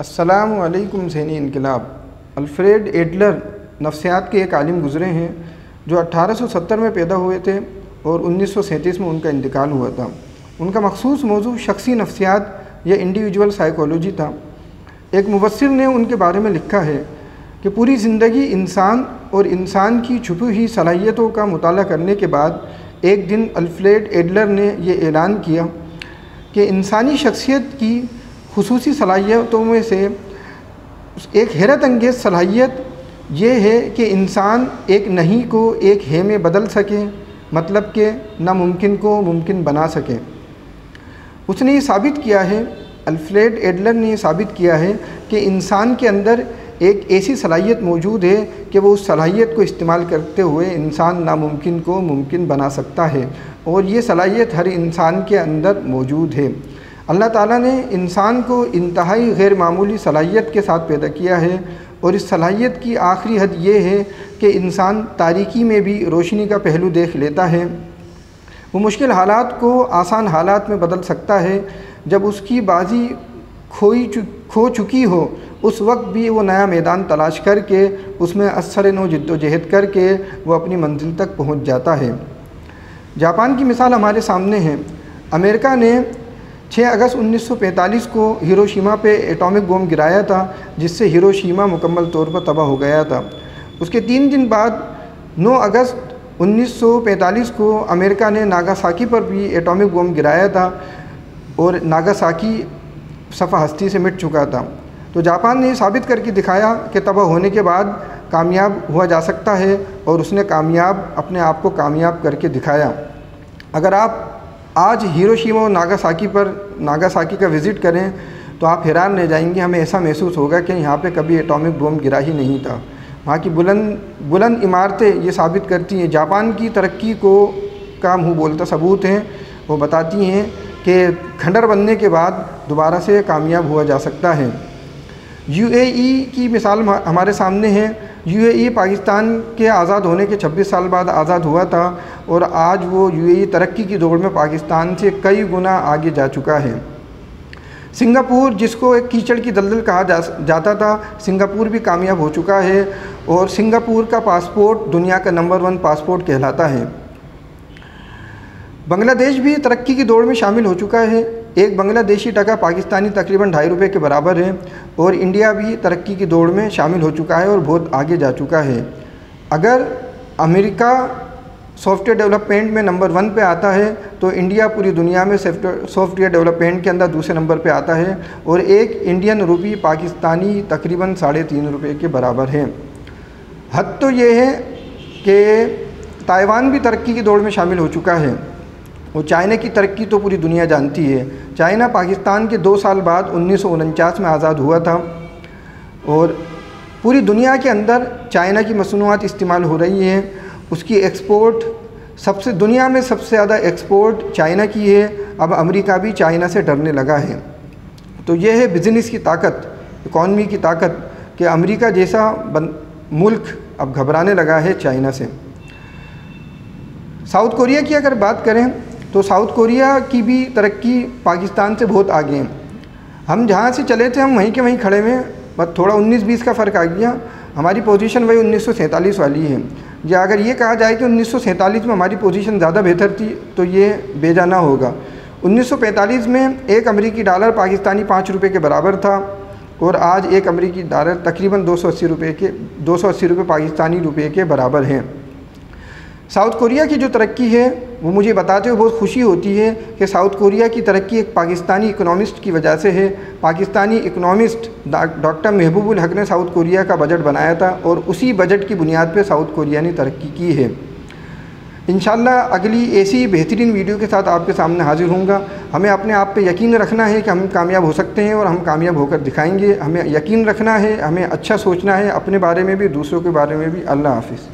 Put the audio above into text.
अस्सलामु अलैकुम ज़हनी इनकलाब। अल्फ्रेड एडलर नफ्सियात के एक आलिम गुज़रे हैं जो 1870 में पैदा हुए थे और 1937 में उनका इंतकाल हुआ था। उनका मखसूस मौजू शख्सी नफ्सियात या इंडिविजुअल साइकोलॉजी था। एक मुबस्सिर ने उनके बारे में लिखा है कि पूरी ज़िंदगी इंसान और इंसान की छुपी हुई सलाहियतों का मुताला करने के बाद एक दिन अल्फ्रेड एडलर ने यह ऐलान किया कि इंसानी शख्सियत की खुसूसी सलाहियतों में से एक हैरत अंगेज़ सलाहियत ये है कि इंसान एक नहीं को एक है में बदल सके, मतलब कि नामुमकिन को मुमकिन बना सके। उसने ये साबित किया है, अल्फ्रेड एडलर ने ये साबित किया है कि इंसान के अंदर एक ऐसी सलाहियत मौजूद है कि वो उस सलाहियत को इस्तेमाल करते हुए इंसान नामुमकिन को मुमकिन बना सकता है, और ये सलाहियत हर इंसान के अंदर मौजूद है। अल्लाह ताला ने इंसान को इंतहाई गैर मामूली सलाहियत के साथ पैदा किया है, और इस सलाहियत की आखिरी हद ये है कि इंसान तारीकी में भी रोशनी का पहलू देख लेता है। वो मुश्किल हालात को आसान हालात में बदल सकता है। जब उसकी बाजी खो चुकी हो उस वक्त भी वो नया मैदान तलाश करके उसमें असर नो जद्दोजहद करके वो अपनी मंजिल तक पहुंच जाता है। जापान की मिसाल हमारे सामने है। अमेरिका ने 6 अगस्त 1945 को हिरोशिमा पे एटॉमिक बम गिराया था, जिससे हिरोशिमा मुकम्मल तौर पर तबाह हो गया था। उसके 3 दिन बाद 9 अगस्त 1945 को अमेरिका ने नागासाकी पर भी एटॉमिक बम गिराया था और नागासाकी सफ़ा हस्ती से मिट चुका था। तो जापान ने साबित करके दिखाया कि तबाह होने के बाद कामयाब हुआ जा सकता है, और उसने अपने आप को कामयाब करके दिखाया। अगर आप आज हिरोशिमा और नागासाकी का विज़िट करें तो आप हैरान रह जाएंगे। हमें ऐसा महसूस होगा कि यहाँ पे कभी एटॉमिक बम गिरा ही नहीं था। वहाँ की बुलंद इमारतें ये साबित करती हैं, जापान की तरक्की को का मुँह बोलता सबूत हैं। वो बताती हैं कि खंडर बनने के बाद दोबारा से कामयाब हुआ जा सकता है। यूएई की मिसाल हमारे सामने है। यूएई पाकिस्तान के आज़ाद होने के 26 साल बाद आज़ाद हुआ था, और आज वो यूएई तरक्की की दौड़ में पाकिस्तान से कई गुना आगे जा चुका है। सिंगापुर, जिसको एक कीचड़ की दलदल कहा जाता था, सिंगापुर भी कामयाब हो चुका है, और सिंगापुर का पासपोर्ट दुनिया का नंबर 1 पासपोर्ट कहलाता है। बांग्लादेश भी तरक्की की दौड़ में शामिल हो चुका है। एक बांग्लादेशी टका पाकिस्तानी तकरीबन 2.5 रुपये के बराबर है, और इंडिया भी तरक्की की दौड़ में शामिल हो चुका है और बहुत आगे जा चुका है। अगर अमेरिका सॉफ्टवेयर डेवलपमेंट में नंबर 1 पे आता है तो इंडिया पूरी दुनिया में सॉफ्टवेयर डेवलपमेंट के अंदर दूसरे नंबर पे आता है, और एक इंडियन रुपी पाकिस्तानी तकरीबन 3.5 रुपये के बराबर है। हद तो ये है कि ताइवान भी तरक्की की दौड़ में शामिल हो चुका है, और चाइना की तरक्की तो पूरी दुनिया जानती है। चाइना पाकिस्तान के 2 साल बाद 1949 में आज़ाद हुआ था, और पूरी दुनिया के अंदर चाइना की मसनूआत इस्तेमाल हो रही है। उसकी एक्सपोर्ट दुनिया में सबसे ज़्यादा एक्सपोर्ट चाइना की है। अब अमेरिका भी चाइना से डरने लगा है। तो ये है बिज़नेस की ताकत, इकॉनमी की ताकत, कि अमेरिका जैसा मुल्क अब घबराने लगा है चाइना से। साउथ कोरिया की अगर बात करें तो साउथ कोरिया की भी तरक्की पाकिस्तान से बहुत आगे है। हम जहाँ से चले थे हम वहीं के वहीं खड़े हुए, बस थोड़ा 19-20 का फ़र्क आ गया। हमारी पोजीशन वही 1947 वाली है। या अगर ये कहा जाए कि 1947 में हमारी पोजीशन ज़्यादा बेहतर थी तो ये बेजाना होगा। 1945 में एक अमेरिकी डॉलर पाकिस्तानी 5 रुपये के बराबर था, और आज एक अमेरिकी डॉलर तकरीबन 280 रुपये पाकिस्तानी रुपये के बराबर हैं। साउथ कोरिया की जो तरक्की है वो मुझे बताते हुए बहुत खुशी होती है कि साउथ कोरिया की तरक्की एक पाकिस्तानी इकोनॉमिस्ट की वजह से है। पाकिस्तानी इकोनॉमिस्ट डॉक्टर महबूबुल हक ने साउथ कोरिया का बजट बनाया था, और उसी बजट की बुनियाद पर साउथ कोरिया ने तरक्की की है। इंशाल्लाह अगली ऐसी बेहतरीन वीडियो के साथ आपके सामने हाजिर होऊंगा। हमें अपने आप पे यकीन रखना है कि हम कामयाब हो सकते हैं, और हम कामयाब होकर दिखाएंगे। हमें यकीन रखना है, हमें अच्छा सोचना है, अपने बारे में भी दूसरों के बारे में भी। अल्लाह हाफिज़।